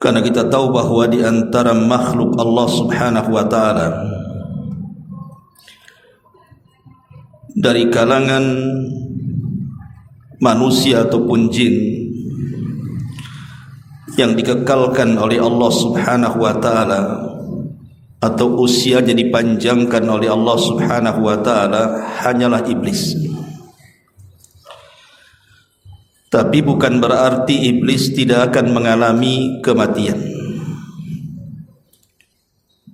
Karena kita tahu bahwa di antara makhluk Allah Subhanahu wa taala dari kalangan manusia ataupun jin yang dikekalkan oleh Allah Subhanahu wa taala atau usianya dipanjangkan oleh Allah Subhanahu wa taala hanyalah iblis. Tapi bukan berarti iblis tidak akan mengalami kematian.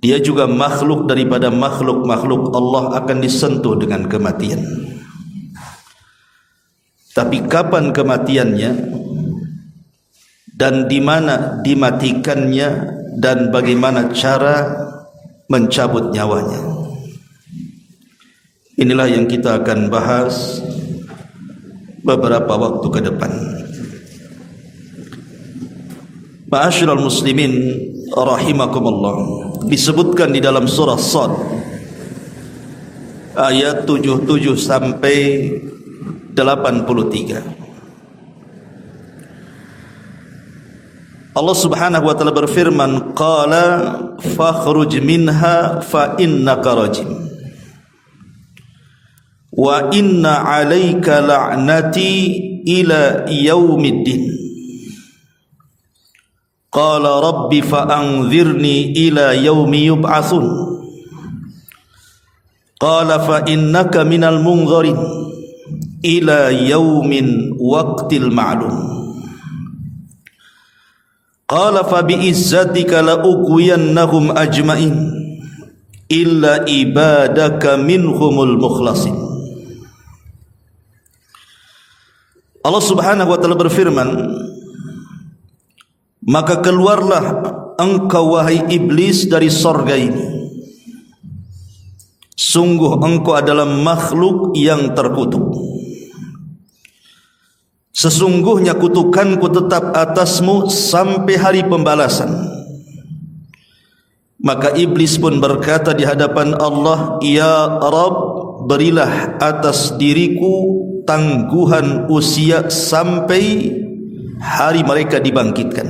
Dia juga makhluk daripada makhluk-makhluk Allah, akan disentuh dengan kematian. Tapi kapan kematiannya dan di mana dimatikannya dan bagaimana cara mencabut nyawanya, inilah yang kita akan bahas beberapa waktu ke depan. Ma'asyiral muslimin rahimakumullah, disebutkan di dalam surah Shad ayat 77 sampai 83. Allah Subhanahu wa taala berfirman, qala fakhruj minha fa innaka rajim wa inna 'alaika la'nati ila yaumiddin. Qala rabbi fa'anzirni ila yaumi yub'atsun. Qala fa innaka minal munzirin ila yaumin waqtil ma'lum. Qala fa bi'izzatika la ughwiyannahum ajma'in illa ibadaka minhumul mukhlasin. Allah Subhanahu wa taala berfirman, maka keluarlah engkau wahai iblis dari sorga ini. Sungguh engkau adalah makhluk yang terkutuk. Sesungguhnya kutukanku tetap atasmu sampai hari pembalasan. Maka iblis pun berkata di hadapan Allah, ya Rabb, berilah atas diriku tangguhan usia sampai hari mereka dibangkitkan.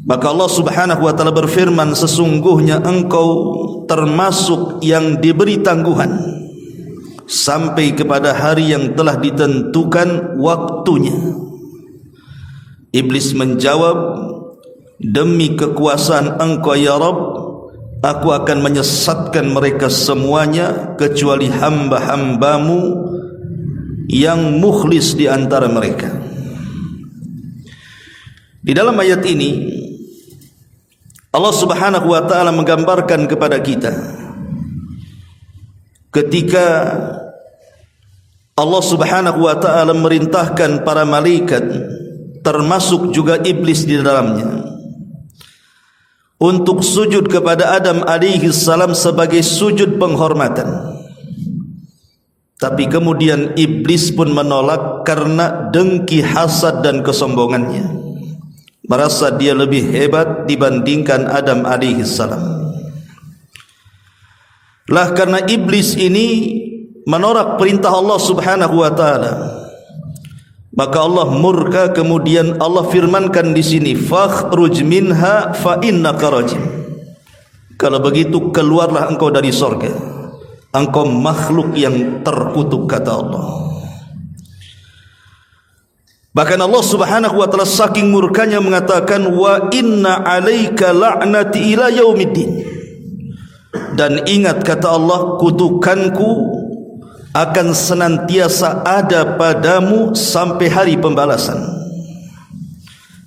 Maka Allah Subhanahu wa taala berfirman, sesungguhnya engkau termasuk yang diberi tangguhan sampai kepada hari yang telah ditentukan waktunya. Iblis menjawab, demi kekuasaan engkau ya Rabb, aku akan menyesatkan mereka semuanya kecuali hamba-hambamu yang mukhlis di antara mereka. Di dalam ayat ini Allah Subhanahu wa taala menggambarkan kepada kita ketika Allah Subhanahu wa taala merintahkan para malaikat, termasuk juga iblis di dalamnya, untuk sujud kepada Adam alaihi salam sebagai sujud penghormatan. Tapi kemudian iblis pun menolak karena dengki, hasad dan kesombongannya. Merasa dia lebih hebat dibandingkan Adam alaihi salam. Lah karena iblis ini menolak perintah Allah Subhanahu wa taala, maka Allah murka. Kemudian Allah firmankan di sini, fakhruj minha fa innaka rajim. Kalau begitu keluarlah engkau dari sorga, engkau makhluk yang terkutuk, kata Allah. Bahkan Allah Subhanahu wa taala saking murkanya mengatakan, wa inna 'alaika la'nati ila yaumiddin. Dan ingat, kata Allah, kutukanku akan senantiasa ada padamu sampai hari pembalasan.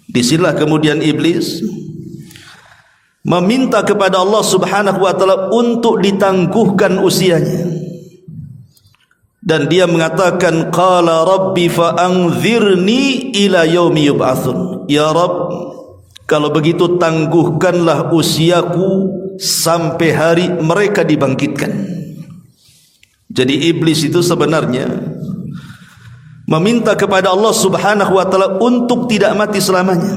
Disinilah kemudian iblis meminta kepada Allah Subhanahu wa taala untuk ditangguhkan usianya. Dan dia mengatakan, qala rabbi fa'anzirni ila yaumi yub'atsun. Ya Rabb, kalau begitu tangguhkanlah usiaku sampai hari mereka dibangkitkan. Jadi iblis itu sebenarnya meminta kepada Allah Subhanahu wa taala untuk tidak mati selamanya.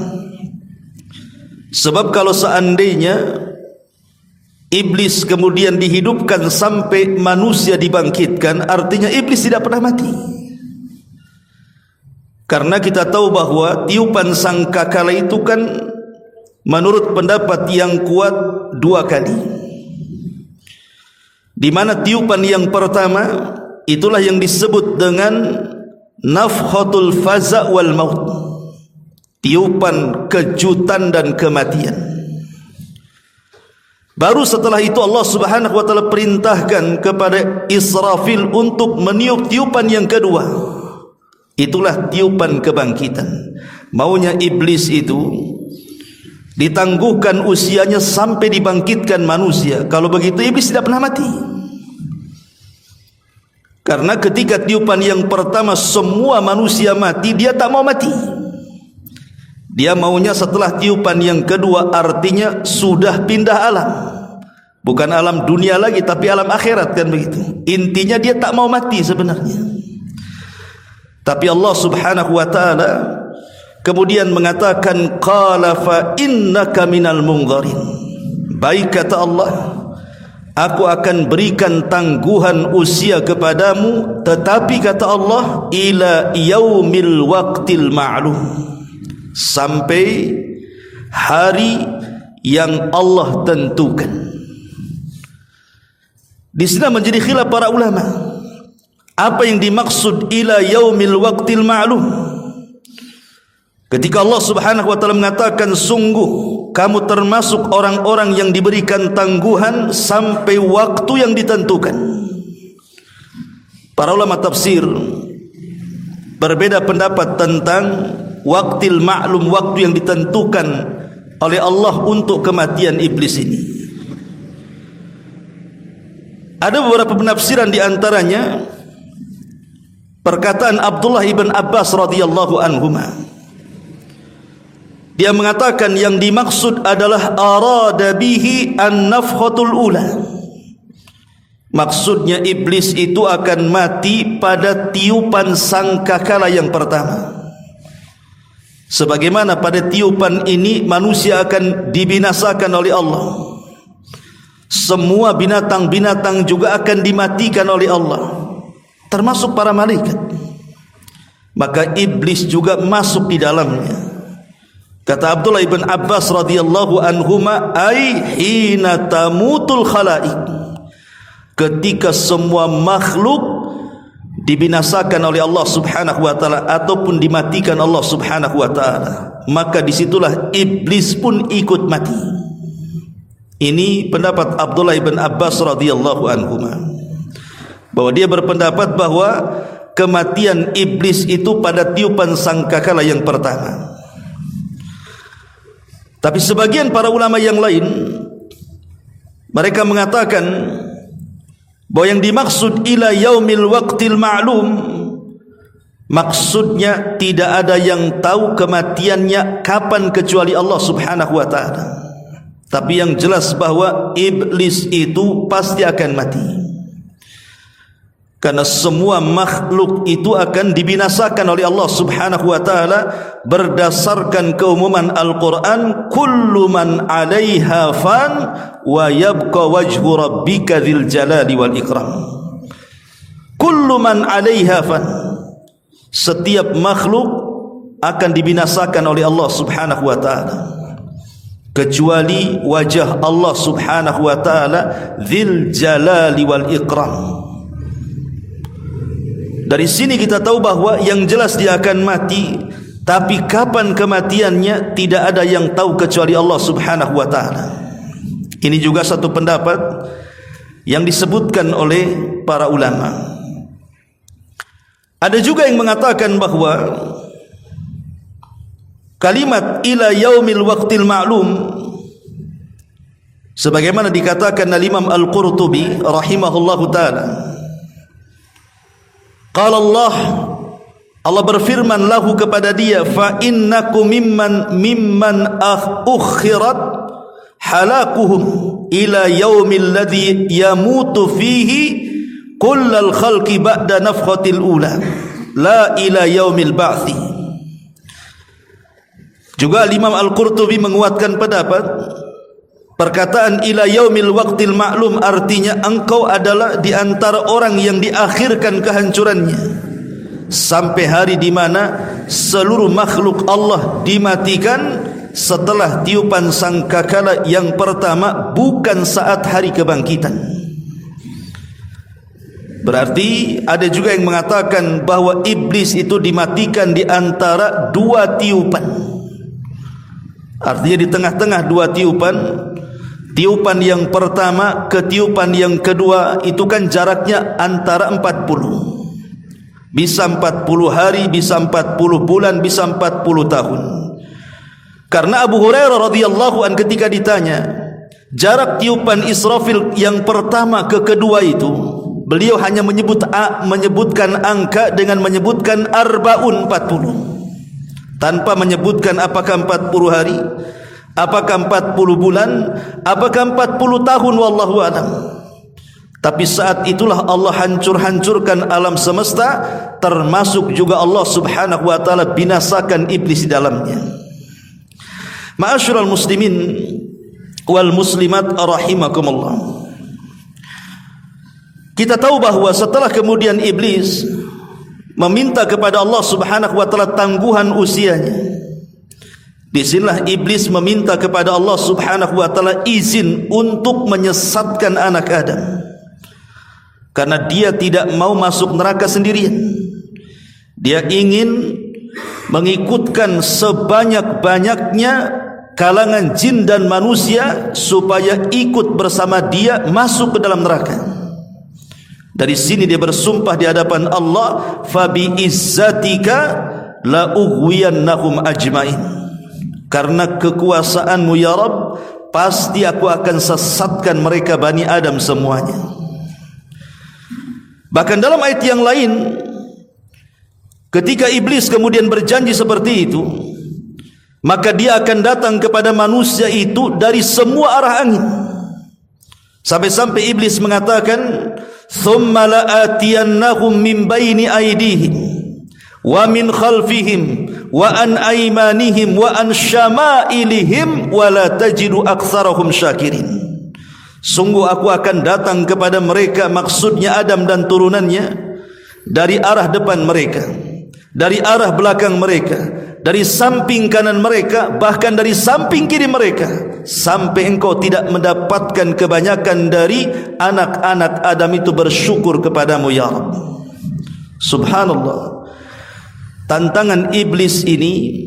Sebab kalau seandainya iblis kemudian dihidupkan sampai manusia dibangkitkan, artinya iblis tidak pernah mati. Karena kita tahu bahwa tiupan sangkakala itu kan menurut pendapat yang kuat 2 kali. Di mana tiupan yang pertama itulah yang disebut dengan nafkhatul faza' wal maut, tiupan kejutan dan kematian. Baru setelah itu Allah Subhanahu wa taala perintahkan kepada Israfil untuk meniup tiupan yang kedua. Itulah tiupan kebangkitan. Maunya iblis itu ditangguhkan usianya sampai dibangkitkan manusia. Kalau begitu iblis tidak pernah mati. Karena ketika tiupan yang pertama semua manusia mati, dia tak mau mati. Dia maunya setelah tiupan yang kedua, artinya sudah pindah alam. Bukan alam dunia lagi, tapi alam akhirat, kan begitu. Intinya dia tak mau mati sebenarnya. Tapi Allah Subhanahu wa taala kemudian mengatakan, qala fa innaka minal munzarin. Baik, kata Allah, aku akan berikan tangguhan usia kepadamu, tetapi kata Allah, ila yaumil waqtil ma'lum, sampai hari yang Allah tentukan. Di sini menjadi khilaf para ulama. Apa yang dimaksud ila yaumil waqtil ma'lum? Ketika Allah Subhanahu wa taala mengatakan, sungguh kamu termasuk orang-orang yang diberikan tangguhan sampai waktu yang ditentukan. Para ulama tafsir berbeda pendapat tentang waqtil ma'lum, waktu yang ditentukan oleh Allah untuk kematian iblis ini. Ada beberapa penafsiran, di antaranya perkataan Abdullah ibn Abbas radhiyallahu anhuma. Dia mengatakan yang dimaksud adalah arada bihi an-nafkhatul ula. Maksudnya iblis itu akan mati pada tiupan sangkakala yang pertama. Sebagaimana pada tiupan ini manusia akan dibinasakan oleh Allah. Semua binatang-binatang juga akan dimatikan oleh Allah, termasuk para malaikat. Maka iblis juga masuk di dalamnya. Kata Abdullah ibn Abbas radhiyallahu anhuma, ai hina tamutul khalaik, ketika semua makhluk dibinasakan oleh Allah Subhanahu wa taala ataupun dimatikan Allah Subhanahu wa taala, maka disitulah iblis pun ikut mati. Ini pendapat Abdullah ibn Abbas radhiyallahu anhuma, bahwa dia berpendapat bahwa kematian iblis itu pada tiupan sangkakala yang pertama. Tapi sebagian para ulama yang lain, mereka mengatakan bahwa yang dimaksud ila yaumil waqtil ma'lum, maksudnya tidak ada yang tahu kematiannya kapan kecuali Allah Subhanahu wa taala. Tapi yang jelas bahwa iblis itu pasti akan mati. Karena semua makhluk itu akan dibinasakan oleh Allah Subhanahu wa taala berdasarkan keumuman Al-Qur'an, kullu man 'alaiha fan wa yabqa wajhu rabbika dzil jalali wal ikram. Kullu man 'alaiha fan. Setiap makhluk akan dibinasakan oleh Allah Subhanahu wa taala, kecuali wajah Allah Subhanahu wa taala dzil jalali wal ikram. Dari sini kita tahu bahwa yang jelas dia akan mati, tapi kapan kematiannya tidak ada yang tahu kecuali Allah Subhanahu wa taala. Ini juga satu pendapat yang disebutkan oleh para ulama. Ada juga yang mengatakan bahwa kalimat ila yaumil waqtil ma'lum, sebagaimana dikatakan oleh Imam Al-Qurtubi rahimahullahu taala, qala Allah berfirman lahu kepada dia, fa innakum mimman ukhirat halakuhum ila yaumil ladzi yamutu fihi kullal khalqi ba'da nafkhatil ula la ila yaumil ba'thi. Juga Imam Al-Qurtubi menguatkan pendapat perkataan ila yaumil waqtil ma'lum, artinya engkau adalah di antara orang yang diakhirkan kehancurannya sampai hari di mana seluruh makhluk Allah dimatikan setelah tiupan sangkakala yang pertama, bukan saat hari kebangkitan. Berarti ada juga yang mengatakan bahwa iblis itu dimatikan di antara dua tiupan. Artinya di tengah-tengah dua tiupan, tiupan yang pertama ke tiupan yang kedua itu kan jaraknya antara 40. Bisa 40 hari, bisa 40 bulan, bisa 40 tahun. Karena Abu Hurairah radhiyallahu an ketika ditanya jarak tiupan Israfil yang pertama ke kedua itu, beliau hanya menyebutkan angka dengan menyebutkan arbaun 40, tanpa menyebutkan apakah 40 hari, apakah 40 bulan, apakah 40 tahun, wallahu a'lam. Tapi saat itulah Allah hancur-hancurkan alam semesta, termasuk juga Allah subhanahu wa ta'ala binasakan iblis di dalamnya. Ma'asyiral muslimin wal muslimat rahimakumullah. Kita tahu bahawa setelah kemudian iblis meminta kepada Allah subhanahu wa ta'ala tangguhan usianya, disinilah iblis meminta kepada Allah subhanahu wa ta'ala izin untuk menyesatkan anak Adam, karena dia tidak mau masuk neraka sendirian. Dia ingin mengikutkan sebanyak-banyaknya kalangan jin dan manusia supaya ikut bersama dia masuk ke dalam neraka. Dari sini dia bersumpah di hadapan Allah, fabi izzatika la ughwiyannahum ajmain, karena kekuasaanmu ya Rabb, pasti aku akan sesatkan mereka Bani Adam semuanya. Bahkan dalam ayat yang lain, ketika iblis kemudian berjanji seperti itu, maka dia akan datang kepada manusia itu dari semua arah angin. Sampai-sampai iblis mengatakan, thumma la'atiyannahum min baini aydihim wa min khalfihim wa an aymanihim wa an syama'ilihim wa la tajidu aktsarahum syakirin. Sungguh aku akan datang kepada mereka, maksudnya Adam dan turunannya, dari arah depan mereka, dari arah belakang mereka, dari samping kanan mereka, bahkan dari samping kiri mereka, sampai engkau tidak mendapatkan kebanyakan dari anak-anak Adam itu bersyukur kepadamu ya Rabb. Subhanallah. Tantangan iblis ini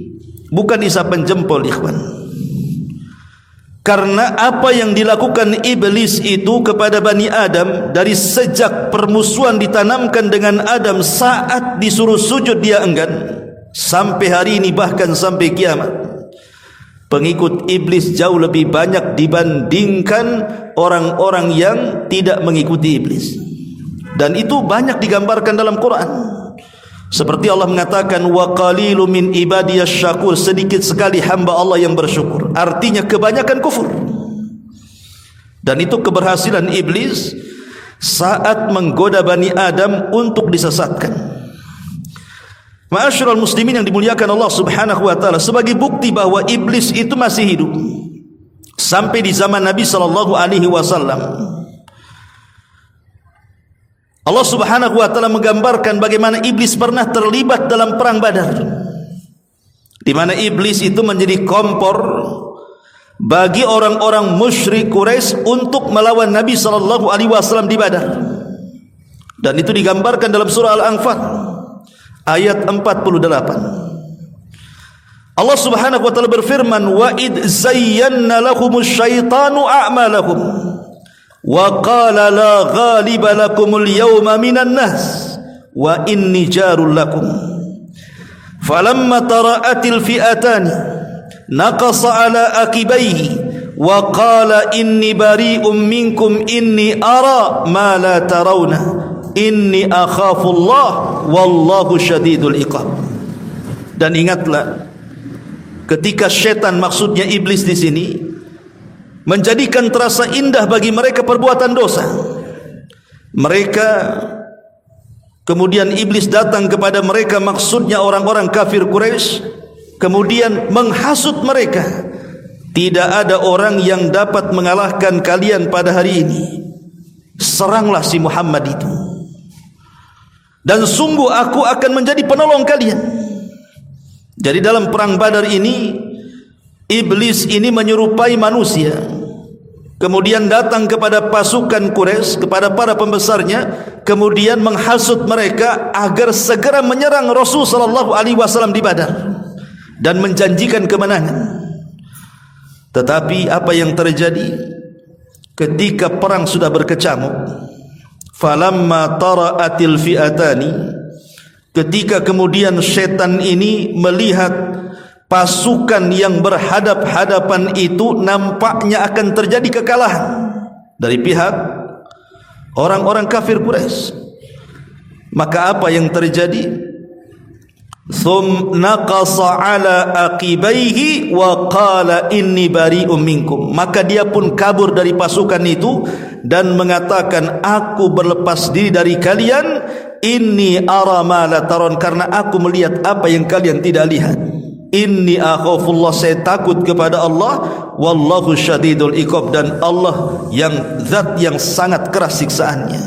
bukan isapan jempol, ikhwan. Karena apa yang dilakukan iblis itu kepada Bani Adam, dari sejak permusuhan ditanamkan dengan Adam saat disuruh sujud dia enggan, sampai hari ini bahkan sampai kiamat, pengikut iblis jauh lebih banyak dibandingkan orang-orang yang tidak mengikuti iblis. Dan itu banyak digambarkan dalam Quran. Seperti Allah mengatakan, wa qalilun min ibadiyas syakur, sedikit sekali hamba Allah yang bersyukur. Artinya kebanyakan kufur. Dan itu keberhasilan iblis saat menggoda Bani Adam untuk disesatkan. Ma'asyiral muslimin yang dimuliakan Allah subhanahu wa ta'ala, sebagai bukti bahwa iblis itu masih hidup sampai di zaman Nabi sallallahu alaihi wasallam, Allah subhanahu wa ta'ala menggambarkan bagaimana iblis pernah terlibat dalam perang Badar, di mana iblis itu menjadi kompor bagi orang-orang musyrik Quraisy untuk melawan Nabi sallallahu alaihi wasallam di Badar. Dan itu digambarkan dalam surah Al-Anfal ayat 48. Allah subhanahu wa ta'ala berfirman, wa id zayyana lahumus syaitanu a'malahum wa qala la ghaliba lakumul yawma minan nas wa inni jarul lakum falamma tara'atil fi'atani naqasa ala akibaihi wa qala inni bari'um minkum inni ara ma la tarawna inni akhafu Allah wallahu syadidul iqab. Dan ingatlah ketika syaitan, maksudnya iblis di sini, menjadikan terasa indah bagi mereka perbuatan dosa, mereka kemudian iblis datang kepada mereka, maksudnya orang-orang kafir Quraisy, kemudian menghasut mereka, tidak ada orang yang dapat mengalahkan kalian pada hari ini, seranglah si Muhammad itu. dan sungguh aku akan menjadi penolong kalian. Jadi dalam perang Badar ini, iblis ini menyerupai manusia, kemudian datang kepada pasukan Quraisy, kepada para pembesarnya, kemudian menghasut mereka agar segera menyerang Rasul sallallahu alaihi wasallam di Badar dan menjanjikan kemenangan. Tetapi apa yang terjadi ketika perang sudah berkecamuk? Falamma tara'atil fi'atani, ketika kemudian setan ini melihat pasukan yang berhadap-hadapan itu nampaknya akan terjadi kekalahan dari pihak orang-orang kafir Quraisy, maka apa yang terjadi? Naqasa ala aqibaihi wa qala inni bari'um minkum, maka dia pun kabur dari pasukan itu dan mengatakan, aku berlepas diri dari kalian, inni ara ma la taron, karena aku melihat apa yang kalian tidak lihat. Inni akhafullah, saya takut kepada Allah, wallahu syadidul iqab, dan Allah yang zat yang sangat keras siksaannya.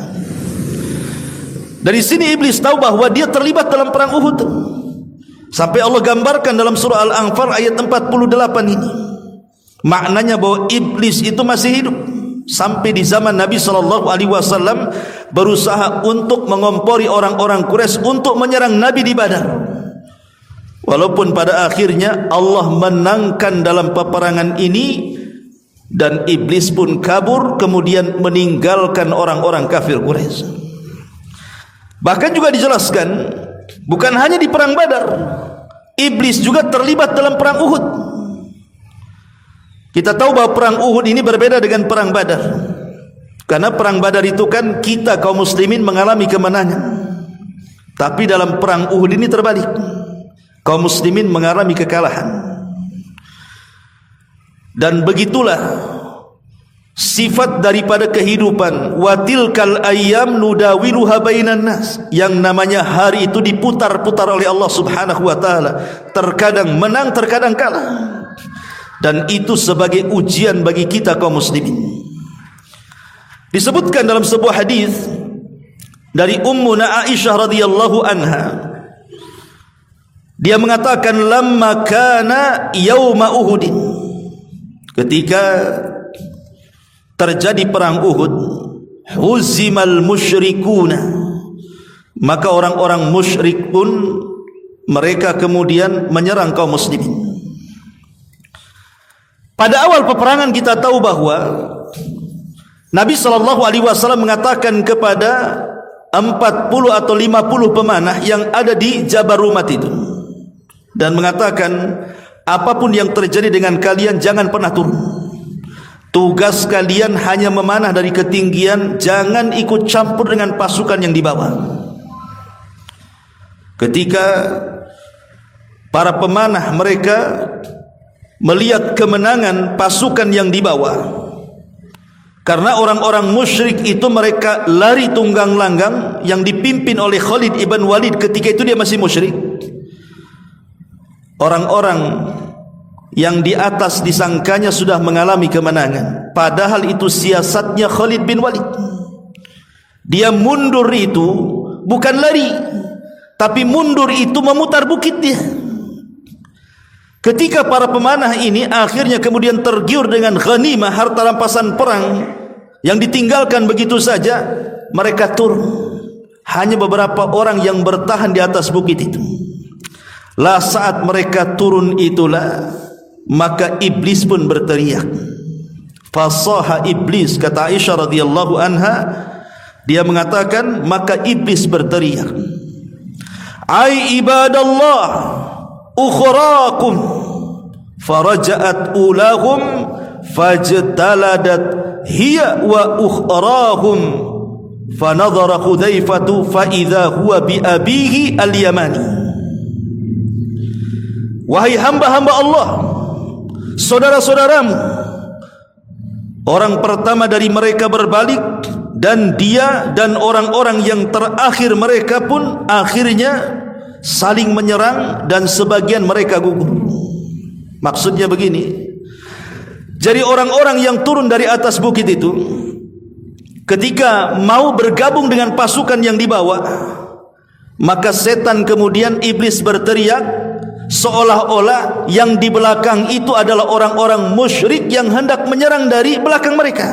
Dari sini iblis tahu bahwa dia terlibat dalam perang Uhud. Sampai Allah gambarkan dalam surah Al-Anfal ayat 48 ini. Maknanya bahwa iblis itu masih hidup sampai di zaman Nabi SAW berusaha untuk mengompori orang-orang Quraisy untuk menyerang Nabi di Badar. Walaupun pada akhirnya Allah menangkan dalam peperangan ini dan iblis pun kabur kemudian meninggalkan orang-orang kafir Quraisy. Bahkan juga dijelaskan, bukan hanya di perang Badar, iblis juga terlibat dalam perang Uhud. Kita tahu bahwa perang Uhud ini berbeda dengan perang Badar, karena perang Badar itu kan kita kaum muslimin mengalami kemenangan, tapi dalam perang Uhud ini terbalik, kaum muslimin mengalami kekalahan. Dan begitulah sifat daripada kehidupan. Watilkal ayyam nudawiluha bainan nas, yang namanya hari itu diputar-putar oleh Allah Subhanahu wa taala, terkadang menang, terkadang kalah. Dan itu sebagai ujian bagi kita kaum muslimin. Disebutkan dalam sebuah hadis dari Ummuna Aisyah radhiyallahu anha, dia mengatakan, lamma kana yauma Uhud, ketika terjadi perang Uhud, huzimal musyrikuna, maka orang-orang musyrik pun mereka kemudian menyerang kaum muslimin. Pada awal peperangan kita tahu bahwa Nabi SAW mengatakan kepada 40 atau 50 pemanah yang ada di Jabal Rumat itu, dan mengatakan, apapun yang terjadi dengan kalian jangan pernah turun. Tugas kalian hanya memanah dari ketinggian, jangan ikut campur dengan pasukan yang di bawah. Ketika para pemanah mereka melihat kemenangan pasukan yang di bawah, karena orang-orang musyrik itu mereka lari tunggang langgang yang dipimpin oleh Khalid ibn Walid, ketika itu dia masih musyrik. Orang-orang yang di atas disangkanya sudah mengalami kemenangan, padahal itu siasatnya Khalid bin Walid. Dia mundur itu bukan lari, tapi mundur itu memutar bukit dia. Ketika para pemanah ini akhirnya kemudian tergiur dengan ghanimah, harta rampasan perang yang ditinggalkan begitu saja, mereka turun. Hanya beberapa orang yang bertahan di atas bukit itu. Lah saat mereka turun itulah, maka iblis pun berteriak. Fasaha iblis, kata Aisyah radhiyallahu anha, dia mengatakan, maka iblis berteriak, ai ibadallah ukhrakum, faraja'at ulahum fajtaladat hiya wa ukhrahum, fanadhara Hudzaifatu fa idza huwa bi abihi al-Yamani. Wahai hamba-hamba Allah, saudara-saudaramu, orang pertama dari mereka berbalik, dan dia dan orang-orang yang terakhir mereka pun akhirnya saling menyerang dan sebagian mereka gugur. Maksudnya begini, jadi orang-orang yang turun dari atas bukit itu ketika mau bergabung dengan pasukan yang di bawah, Maka setan kemudian iblis berteriak seolah-olah yang di belakang itu adalah orang-orang musyrik yang hendak menyerang dari belakang mereka.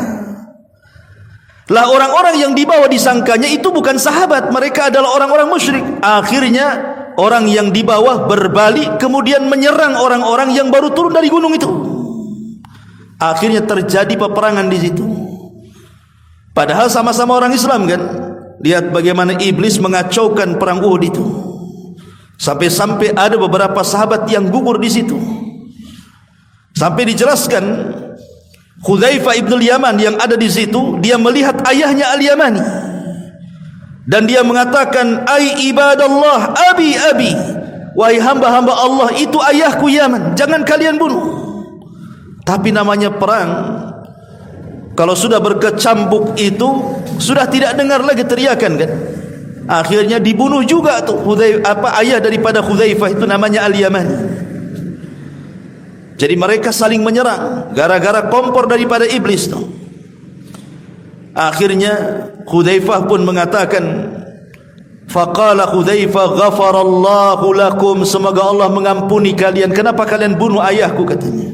Lah orang-orang yang dibawa disangkanya itu bukan sahabat, mereka adalah orang-orang musyrik. Akhirnya orang yang di bawah berbalik kemudian menyerang orang-orang yang baru turun dari gunung itu. Akhirnya terjadi peperangan di situ. Padahal sama-sama orang Islam kan. Lihat bagaimana iblis mengacaukan perang Uhud itu. Sampai-sampai ada beberapa sahabat yang gugur di situ. Sampai dijelaskan Hudzaifah ibn al-Yaman yang ada di situ, dia melihat ayahnya Al-Yamani dan dia mengatakan, "Ai ibadallah, abi, wahai hamba-hamba Allah, itu ayahku Yaman, jangan kalian bunuh." Tapi namanya perang, kalau sudah berkecambuk itu sudah tidak dengar lagi teriakan kan. Akhirnya dibunuh juga tuh ayah daripada Hudzaifah itu namanya Al-Yamani. Jadi mereka saling menyerang gara-gara kompor daripada iblis tuh. Akhirnya Hudzaifah pun mengatakan, faqala Hudzaifah ghafarallahu lakum, semoga Allah mengampuni kalian, kenapa kalian bunuh ayahku, katanya.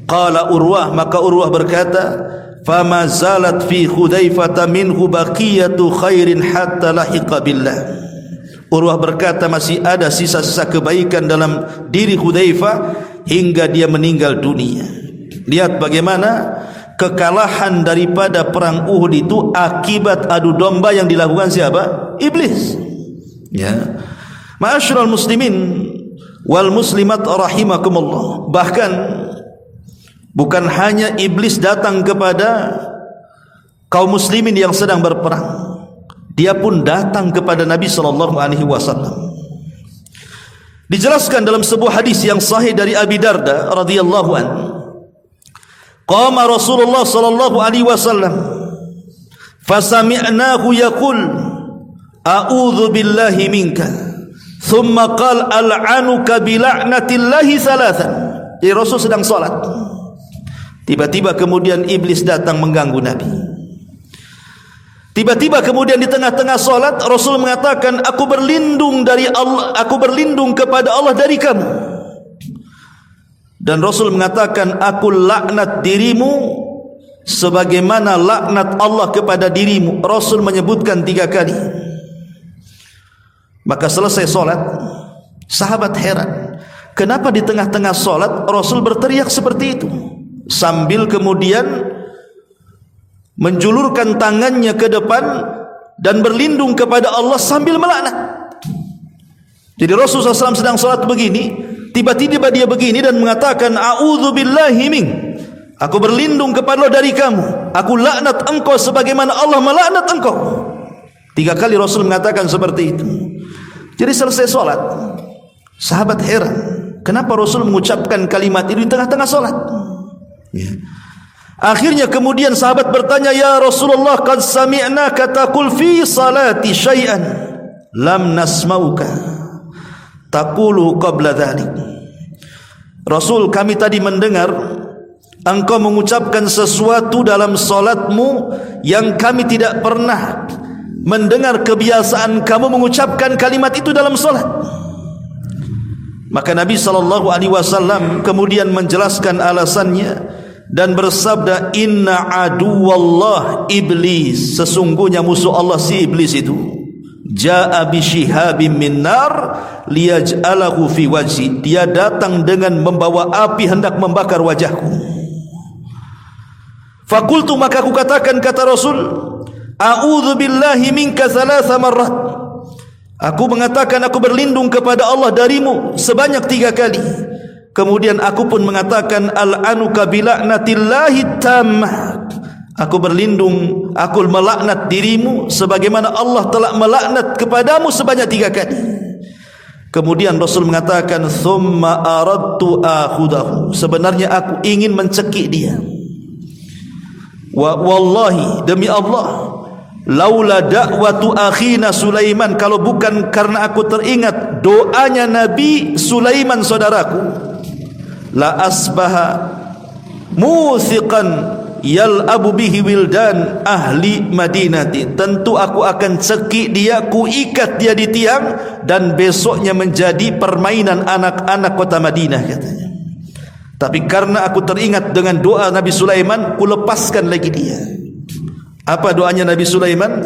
Qala Urwah, maka Urwah berkata, fama zalat fi Hudzaifah minhu baqiyatu khairin hatta lahiqa billah. Urwah berkata masih ada sisa-sisa kebaikan dalam diri Hudzaifah hingga dia meninggal dunia. Lihat bagaimana kekalahan daripada perang Uhud itu akibat adu domba yang dilakukan siapa? Iblis. Ya. Ma'asyiral muslimin wal muslimat rahimakumullah. Bahkan bukan hanya iblis datang kepada kaum muslimin yang sedang berperang, dia pun datang kepada Nabi sallallahu alaihi wasallam. Dijelaskan dalam sebuah hadis yang sahih dari Abi Darda radhiyallahu anhu, qama Rasulullah sallallahu alaihi wasallam fasami'nahu yaqul a'udzu billahi minka thumma qala al'anuka bi la'natillahi thalathan. Jadi Rasul sedang salat, tiba-tiba kemudian iblis datang mengganggu Nabi. Tiba-tiba kemudian di tengah-tengah solat Rasul mengatakan, aku berlindung dari Allah, aku berlindung kepada Allah dari kamu. Dan Rasul mengatakan, aku laknat dirimu sebagaimana laknat Allah kepada dirimu. Rasul menyebutkan 3 kali. Maka selesai solat, sahabat heran, kenapa di tengah-tengah solat Rasul berteriak seperti itu, sambil kemudian menjulurkan tangannya ke depan dan berlindung kepada Allah sambil melaknat. Jadi Rasulullah SAW sedang salat begini, tiba-tiba dia begini dan mengatakan, a'udzu billahi min, aku berlindung kepada Allah dari kamu, aku laknat engkau sebagaimana Allah melaknat engkau. 3 kali Rasul mengatakan seperti itu. Jadi selesai salat, sahabat heran, kenapa Rasul mengucapkan kalimat itu di tengah-tengah salat? Ya. Akhirnya kemudian sahabat bertanya, ya Rasulullah, qad sami'naka taqul fi salati syai'an lam nasma'uka taqulu qabla dhalik. Rasul, kami tadi mendengar engkau mengucapkan sesuatu dalam salatmu yang kami tidak pernah mendengar kebiasaan kamu mengucapkan kalimat itu dalam salat. Maka Nabi SAW kemudian menjelaskan alasannya dan bersabda, inna aduwallah iblis, sesungguhnya musuh Allah si iblis itu, jaa bi shihabim min nar liyaj'alahu fi wajhi, dia datang dengan membawa api hendak membakar wajahku. Fakultu, maka aku katakan, kata Rasul, a'udzu billahi minka 3 marrat, aku mengatakan aku berlindung kepada Allah darimu sebanyak 3 kali. Kemudian aku pun mengatakan, al'anuka bila'natillahi tammah, aku berlindung, aku melaknat dirimu sebagaimana Allah telah melaknat kepadamu sebanyak 3 kali. Kemudian Rasul mengatakan, thumma aradtu akhudahu, sebenarnya aku ingin mencekik dia. Wallahi, demi Allah, laula da'watu akhina Sulaiman, kalau bukan karena aku teringat doanya Nabi Sulaiman saudaraku, la asbaha muthiqan yal'abu bihi wildan ahli Madinati. Tentu aku akan cekik dia, ku ikat dia di tiang, dan besoknya menjadi permainan anak-anak kota Madinah, katanya. Tapi karena aku teringat dengan doa Nabi Sulaiman, ku lepaskan lagi dia. Apa doanya Nabi Sulaiman?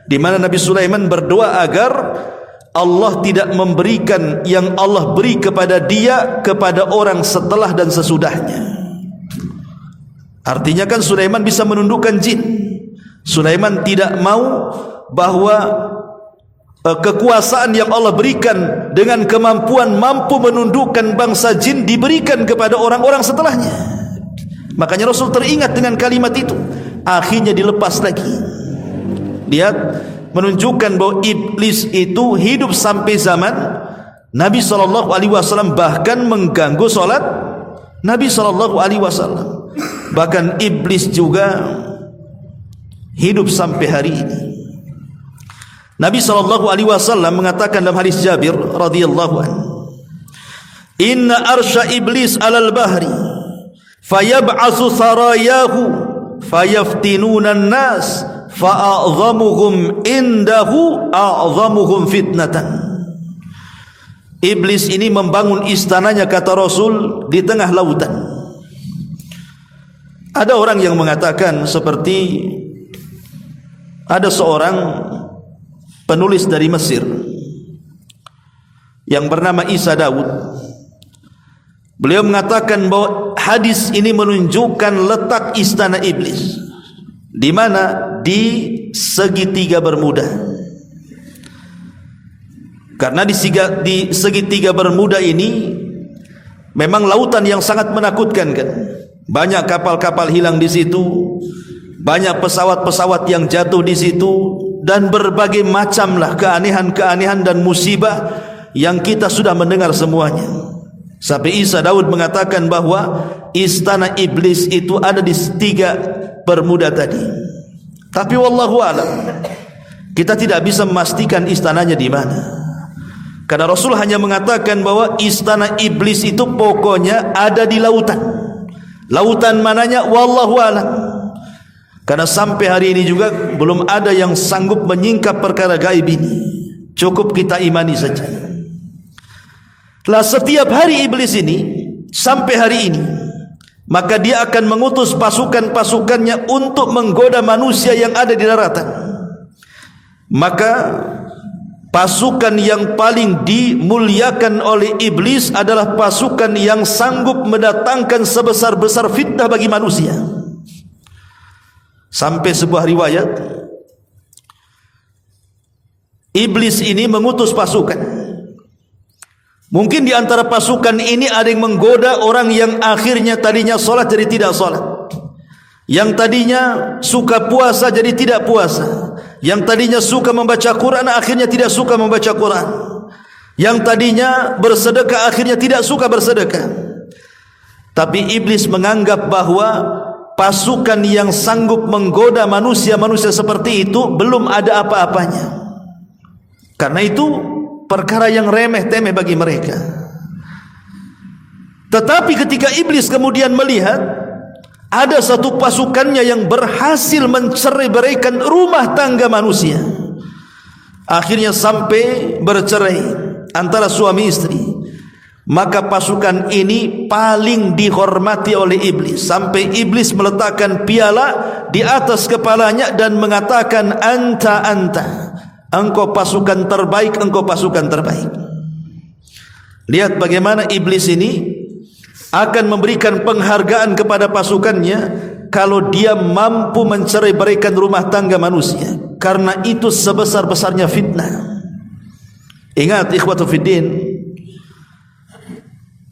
Di mana Nabi Sulaiman berdoa agar Allah tidak memberikan yang Allah beri kepada dia kepada orang setelah dan sesudahnya. Artinya kan Sulaiman bisa menundukkan jin. Sulaiman tidak mau bahwa kekuasaan yang Allah berikan dengan kemampuan mampu menundukkan bangsa jin diberikan kepada orang-orang setelahnya. Makanya Rasul teringat dengan kalimat itu, akhirnya dilepas lagi. Lihat, menunjukkan bahwa iblis itu hidup sampai zaman Nabi SAW, bahkan mengganggu solat Nabi SAW. Bahkan iblis juga hidup sampai hari ini. Nabi SAW mengatakan dalam hadis Jabir radhiyallahu anhu, inna arsya iblis alal bahri fayab'asu sarayahu fayaftinuna an-nas fa'a'zamuhum indahu a'zamuhum fitnatan. Iblis ini membangun istananya, kata Rasul, di tengah lautan. Ada orang yang mengatakan seperti ada seorang penulis dari Mesir yang bernama Isa Daud. Beliau mengatakan bahwa hadis ini menunjukkan letak istana iblis. Di mana? Di segitiga Bermuda. Karena di segitiga Bermuda ini memang lautan yang sangat menakutkan, kan? Banyak kapal-kapal hilang di situ, banyak pesawat-pesawat yang jatuh di situ, dan berbagai macamlah keanehan-keanehan dan musibah yang kita sudah mendengar semuanya. Sampai Isa Daud mengatakan bahwa istana iblis itu ada di tiga Bermuda tadi. Tapi wallahu alam, kita tidak bisa memastikan istananya di mana. Karena Rasul hanya mengatakan bahwa istana iblis itu pokoknya ada di lautan. Lautan mananya wallahu alam. Karena sampai hari ini juga belum ada yang sanggup menyingkap perkara gaib ini. Cukup kita imani saja. Lah setiap hari iblis ini sampai hari ini, maka dia akan mengutus pasukan-pasukannya untuk menggoda manusia yang ada di daratan. Maka pasukan yang paling dimuliakan oleh iblis adalah pasukan yang sanggup mendatangkan sebesar-besar fitnah bagi manusia. Sampai sebuah riwayat, iblis ini mengutus pasukan. Mungkin di antara pasukan ini ada yang menggoda orang yang akhirnya tadinya sholat jadi tidak sholat, yang tadinya suka puasa jadi tidak puasa, yang tadinya suka membaca Quran akhirnya tidak suka membaca Quran, yang tadinya bersedekah akhirnya tidak suka bersedekah. Tapi iblis menganggap bahwa pasukan yang sanggup menggoda manusia-manusia seperti itu belum ada apa-apanya. Karena itu perkara yang remeh-temeh bagi mereka. Tetapi ketika iblis kemudian melihat ada satu pasukannya yang berhasil mencerai-beraikan rumah tangga manusia, akhirnya sampai bercerai antara suami istri, maka pasukan ini paling dihormati oleh iblis. Sampai iblis meletakkan piala di atas kepalanya dan mengatakan, anta, engkau pasukan terbaik, engkau pasukan terbaik. Lihat bagaimana iblis ini akan memberikan penghargaan kepada pasukannya kalau dia mampu mencerai-beraikan rumah tangga manusia. Karena itu sebesar-besarnya fitnah. Ingat ikhwatu fiddin,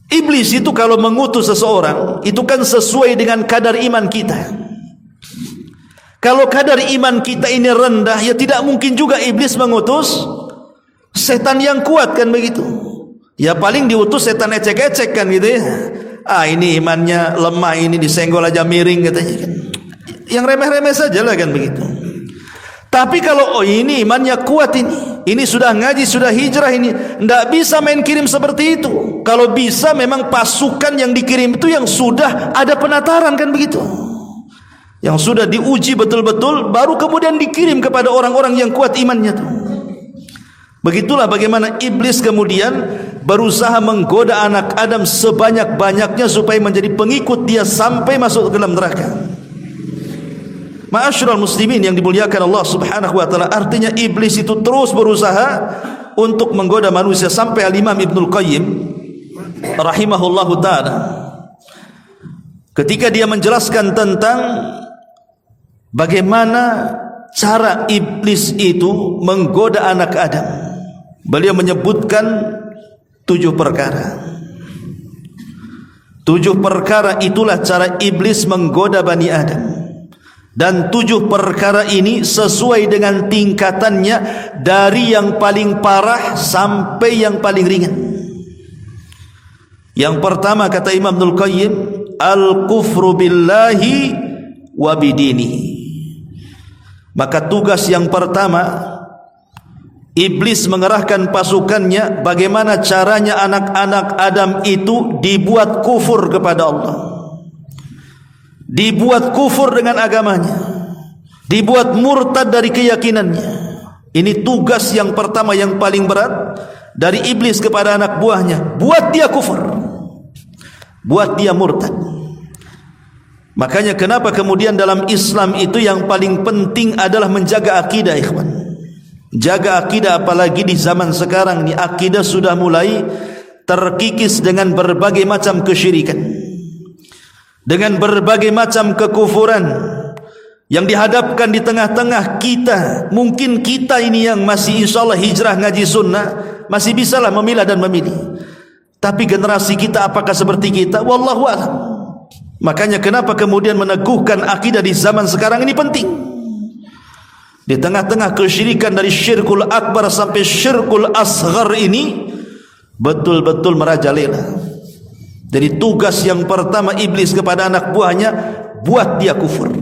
iblis itu kalau mengutus seseorang itu kan sesuai dengan kadar iman kita. Kalau kadar iman kita ini rendah, ya tidak mungkin juga iblis mengutus setan yang kuat, kan begitu. Ya paling diutus setan ecek-ecek, kan gitu ya. Ini imannya lemah, ini disenggol aja miring katanya, kan. Yang remeh-remeh saja lah, kan begitu. Tapi kalau ini imannya kuat, ini sudah ngaji, sudah hijrah, ini tidak bisa main kirim seperti itu. Kalau bisa memang pasukan yang dikirim itu yang sudah ada penataran, kan begitu. yang sudah diuji betul-betul, baru kemudian dikirim kepada orang-orang yang kuat imannya tuh. Begitulah bagaimana iblis kemudian berusaha menggoda anak Adam sebanyak-banyaknya supaya menjadi pengikut dia sampai masuk ke dalam neraka. Ma'asyiral muslimin yang dimuliakan Allah Subhanahu wa taala, artinya iblis itu terus berusaha untuk menggoda manusia sampai Al-Imam Ibnul Qayyim rahimahullahu taala ketika dia menjelaskan tentang bagaimana cara iblis itu menggoda anak Adam, beliau menyebutkan 7 perkara. 7 perkara itulah cara iblis menggoda Bani Adam. Dan 7 perkara ini sesuai dengan tingkatannya, dari yang paling parah sampai yang paling ringan. Yang pertama kata Imam Ibnul Qayyim, al-kufru billahi wa bidinihi. Maka tugas yang pertama, iblis mengerahkan pasukannya bagaimana caranya anak-anak Adam itu dibuat kufur kepada Allah, dibuat kufur dengan agamanya, dibuat murtad dari keyakinannya. Ini tugas yang pertama yang paling berat dari iblis kepada anak buahnya, buat dia kufur, buat dia murtad. Makanya kenapa kemudian dalam Islam itu yang paling penting adalah menjaga akidah, ikhwan. Jaga akidah, apalagi di zaman sekarang ni akidah sudah mulai terkikis dengan berbagai macam kesyirikan, dengan berbagai macam kekufuran yang dihadapkan di tengah-tengah kita. Mungkin kita ini yang masih insyaallah hijrah ngaji sunnah masih bisalah memilah dan memilih, tapi generasi kita apakah seperti kita? Wallahu a'lam. Makanya kenapa kemudian meneguhkan akidah di zaman sekarang ini penting. Di tengah-tengah kesyirikan dari syirkul akbar sampai syirkul asghar ini betul-betul merajalela. Jadi tugas yang pertama iblis kepada anak buahnya, buat dia kufur.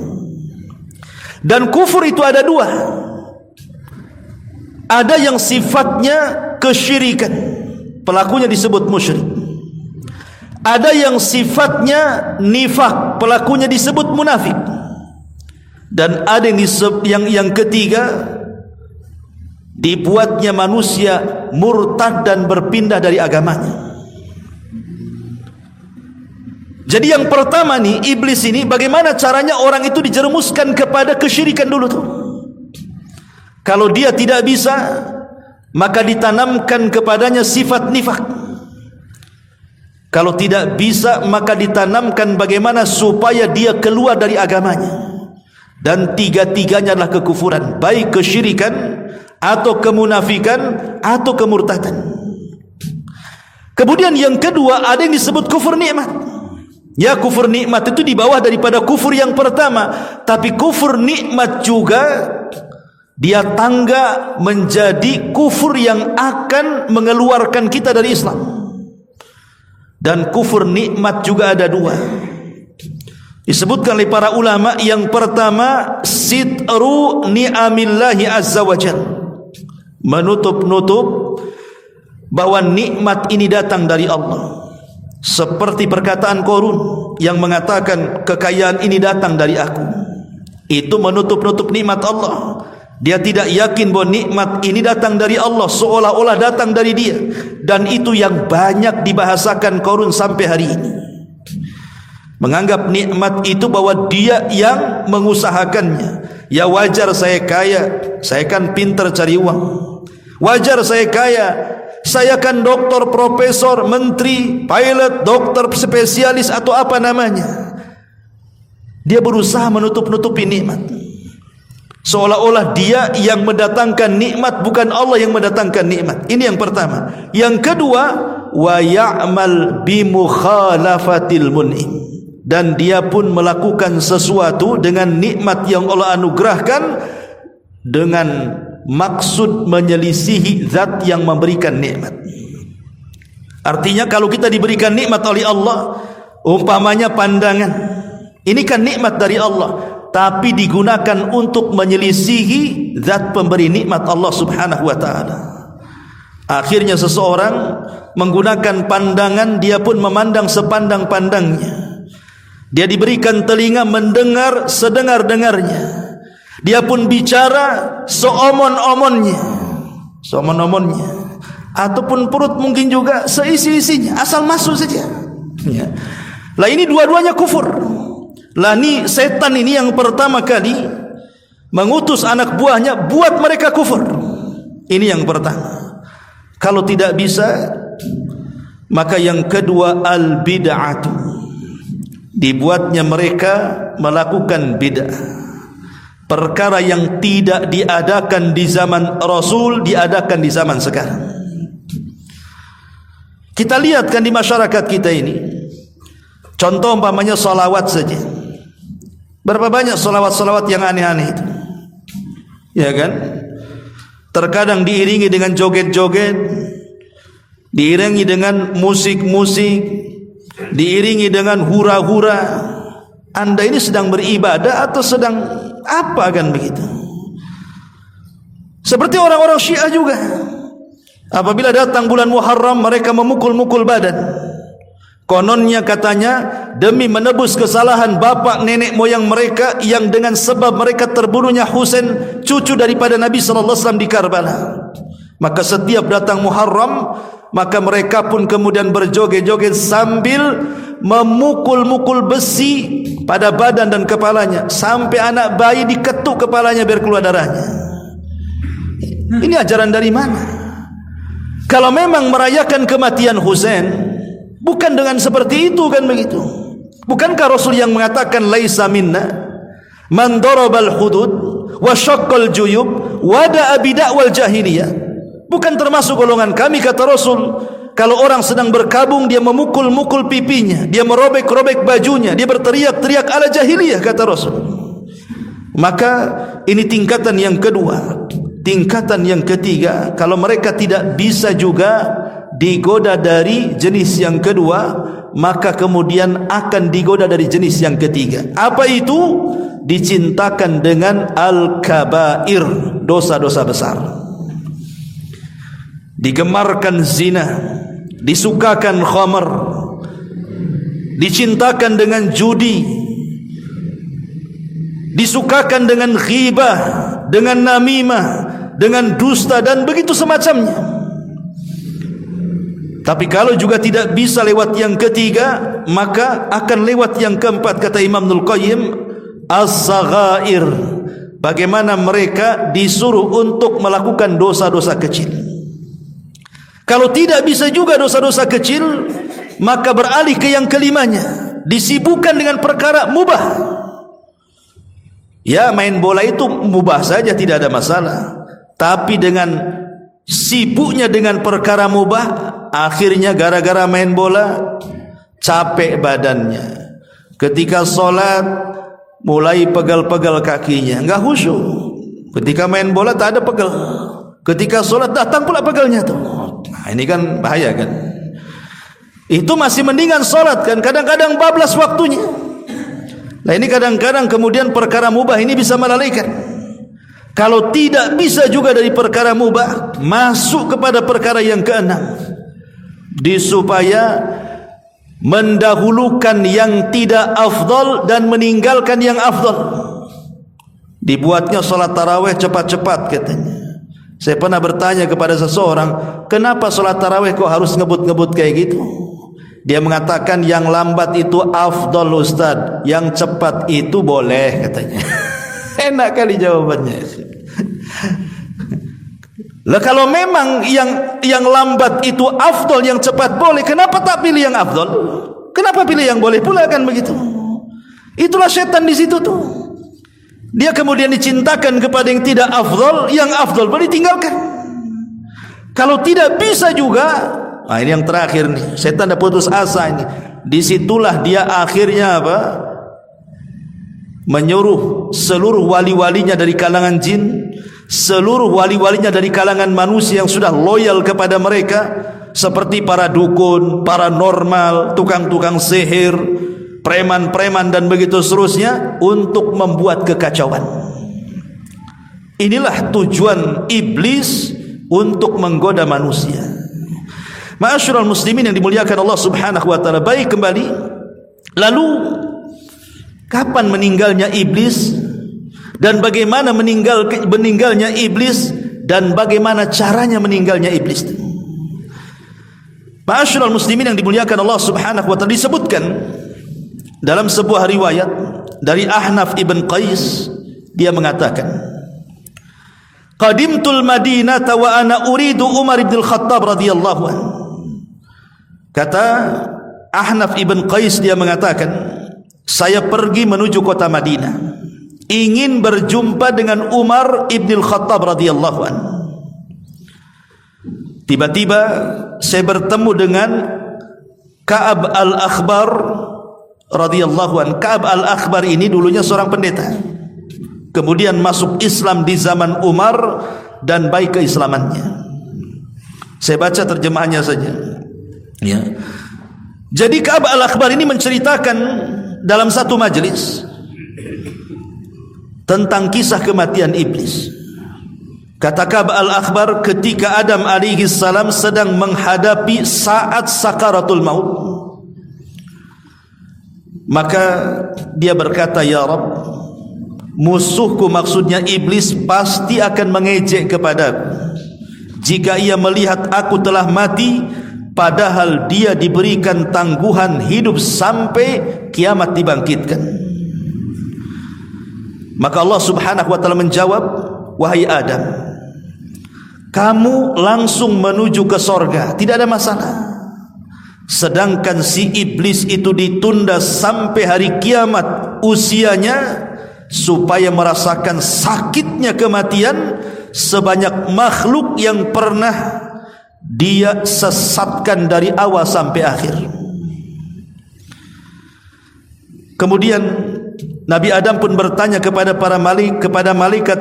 Dan kufur itu ada 2. Ada yang sifatnya kesyirikan, pelakunya disebut musyrik. Ada yang sifatnya nifak, pelakunya disebut munafik. Dan ada yang ketiga, dibuatnya manusia murtad dan berpindah dari agamanya. Jadi yang pertama nih, iblis ini bagaimana caranya orang itu dijerumuskan kepada kesyirikan dulu tuh. Kalau dia tidak bisa, maka ditanamkan kepadanya sifat nifak. Kalau tidak bisa, maka ditanamkan bagaimana supaya dia keluar dari agamanya. Dan 3-tiganya adalah kekufuran, baik kesyirikan atau kemunafikan atau kemurtadan. Kemudian yang kedua, ada yang disebut kufur nikmat. Ya, kufur nikmat itu di bawah daripada kufur yang pertama, tapi kufur nikmat juga dia tangga menjadi kufur yang akan mengeluarkan kita dari Islam. Dan kufur nikmat juga ada 2. Disebutkan oleh para ulama, yang pertama sitru ni'amillahi azza wa jalla, menutup-nutup bahwa nikmat ini datang dari Allah. Seperti perkataan Qarun yang mengatakan kekayaan ini datang dari aku. Itu menutup-nutup nikmat Allah. Dia tidak yakin bahwa nikmat ini datang dari Allah, seolah-olah datang dari dia. Dan itu yang banyak dibahasakan Qarun sampai hari ini. Menganggap nikmat itu bahwa dia yang mengusahakannya. Ya wajar saya kaya, saya kan pintar cari uang. Wajar saya kaya, saya kan doktor, profesor, menteri, pilot, dokter spesialis atau apa namanya. Dia berusaha menutup-nutupi nikmat, seolah-olah dia yang mendatangkan nikmat, bukan Allah yang mendatangkan nikmat. Ini yang pertama. Yang kedua, wa ya'mal bi mukhalafatil mun'im, dan dia pun melakukan sesuatu dengan nikmat yang Allah anugerahkan dengan maksud menyelisihi zat yang memberikan nikmat. Artinya kalau kita diberikan nikmat oleh Allah, umpamanya pandangan, ini kan nikmat dari Allah, tapi digunakan untuk menyelisihi zat pemberi nikmat Allah subhanahu wa ta'ala. Akhirnya seseorang menggunakan pandangan, dia pun memandang sepandang-pandangnya. Dia diberikan telinga mendengar sedengar-dengarnya. Dia pun bicara seomon-omonnya. Ataupun perut mungkin juga seisi-isinya, asal masuk saja. Ya. Lah ini dua-duanya kufur. Lah ni setan ini yang pertama kali mengutus anak buahnya buat mereka kufur. Ini yang pertama. Kalau tidak bisa, maka yang kedua al-bid'atu. Dibuatnya mereka melakukan bid'ah. Perkara yang tidak diadakan di zaman Rasul diadakan di zaman sekarang. Kita lihat kan di masyarakat kita ini. Contoh umpamanya salawat saja. Berapa banyak salawat-salawat yang aneh-aneh itu? Ya kan? Terkadang diiringi dengan joget-joget, diiringi dengan musik-musik, diiringi dengan hura-hura. Anda ini sedang beribadah atau sedang apa kan begitu? Seperti orang-orang Syiah juga. Apabila datang bulan Muharram, mereka memukul-mukul badan. Kononnya katanya demi menebus kesalahan bapak nenek moyang mereka yang dengan sebab mereka terbunuhnya Husain, cucu daripada Nabi SAW di Karbala. Maka setiap datang Muharram, maka mereka pun kemudian berjoget-joget sambil memukul-mukul besi pada badan dan kepalanya, sampai anak bayi diketuk kepalanya biar keluar darahnya. Ini ajaran dari mana? Kalau memang merayakan kematian Husain, bukan dengan seperti itu kan begitu. Bukankah Rasul yang mengatakan laisa minna man darabal hudud wa syaqqal juyub wa da'a bid'awal jahiliyah? Bukan termasuk golongan kami, kata Rasul, kalau orang sedang berkabung dia memukul-mukul pipinya, dia merobek-robek bajunya, dia berteriak-teriak ala jahiliyah, kata Rasul. Maka ini tingkatan yang kedua. Tingkatan yang ketiga, kalau mereka tidak bisa juga digoda dari jenis yang kedua, maka kemudian akan digoda dari jenis yang ketiga. Apa itu? Dicintakan dengan al-kabair, dosa-dosa besar. Digemarkan zina, disukakan khamar, dicintakan dengan judi, disukakan dengan ghibah, dengan namimah, dengan dusta dan begitu semacamnya. Tapi kalau juga tidak bisa lewat yang ketiga, maka akan lewat yang keempat, kata Imam Ibnul Qayyim, as-saghair. Bagaimana mereka disuruh untuk melakukan dosa-dosa kecil. Kalau tidak bisa juga dosa-dosa kecil, maka beralih ke yang kelimanya, disibukkan dengan perkara mubah. Ya, main bola itu mubah saja, tidak ada masalah. Tapi dengan sibuknya dengan perkara mubah, akhirnya gara-gara main bola capek badannya. Ketika sholat mulai pegal-pegal kakinya, enggak khusyuk. Ketika main bola tak ada pegal. Ketika sholat datang pula pegalnya tuh. Nah, ini kan bahaya kan. Itu masih mendingan sholat kan, kadang-kadang bablas waktunya. Nah ini kadang-kadang kemudian perkara mubah ini bisa melalaikan. Kalau tidak bisa juga dari perkara mubah, masuk kepada perkara yang keenam, supaya mendahulukan yang tidak afdal dan meninggalkan yang afdal. Dibuatnya salat tarawih cepat-cepat katanya. Saya pernah bertanya kepada seseorang, kenapa salat tarawih kok harus ngebut-ngebut kayak gitu? Dia mengatakan yang lambat itu afdal Ustaz, yang cepat itu boleh katanya. Enak kali jawabannya. Lah kalau memang yang lambat itu afdal, yang cepat boleh, kenapa tak pilih yang afdal? Kenapa pilih yang boleh pula kan begitu? Itulah setan di situ tuh. Dia kemudian dicintakan kepada yang tidak afdal, yang afdal boleh ditinggalkan. Kalau tidak bisa juga, nah ini yang terakhir nih, setan dah putus asa ini. Disitulah dia akhirnya apa? Menyuruh seluruh wali-walinya dari kalangan jin, seluruh wali-walinya dari kalangan manusia yang sudah loyal kepada mereka, seperti para dukun, paranormal, tukang-tukang sihir, preman-preman dan begitu seterusnya, untuk membuat kekacauan. Inilah tujuan iblis untuk menggoda manusia. Ma'asyiral muslimin yang dimuliakan Allah Subhanahu wa taala, baik kembali. Lalu Kapan meninggalnya iblis dan bagaimana meninggalnya iblis dan bagaimana caranya meninggalnya iblis. Ma'asyiral muslimin yang dimuliakan Allah Subhanahu wa taala, disebutkan dalam sebuah riwayat dari Ahnaf ibn Qais, dia mengatakan, qadimtul Madinata wa ana uridu Umar ibn al-Khattab radhiyallahu anhu. Kata Ahnaf ibn Qais, dia mengatakan, saya pergi menuju kota Madinah, ingin berjumpa dengan Umar ibn al-Khattab radhiyallahu anhu. Tiba-tiba saya bertemu dengan Ka'ab al-Akhbar radhiyallahu anhu. Ka'ab al-Akhbar ini dulunya seorang pendeta, kemudian masuk Islam di zaman Umar dan baik keislamannya. Saya baca terjemahannya saja, ya. Jadi Ka'ab al-Akhbar ini menceritakan dalam satu majelis tentang kisah kematian iblis. Kata Ka'ab al-Akhbar, ketika Adam alaihi salam sedang menghadapi saat sakaratul maut, maka dia berkata, ya Rabb, musuhku, maksudnya iblis, pasti akan mengejek kepadaku jika ia melihat aku telah mati, padahal dia diberikan tangguhan hidup sampai kiamat dibangkitkan. Maka Allah Subhanahu wa taala menjawab, wahai Adam, kamu langsung menuju ke sorga, tidak ada masalah. Sedangkan si iblis itu ditunda sampai hari kiamat usianya, supaya merasakan sakitnya kematian sebanyak makhluk yang pernah dia sesatkan dari awal sampai akhir. Kemudian Nabi Adam pun bertanya kepada malaikat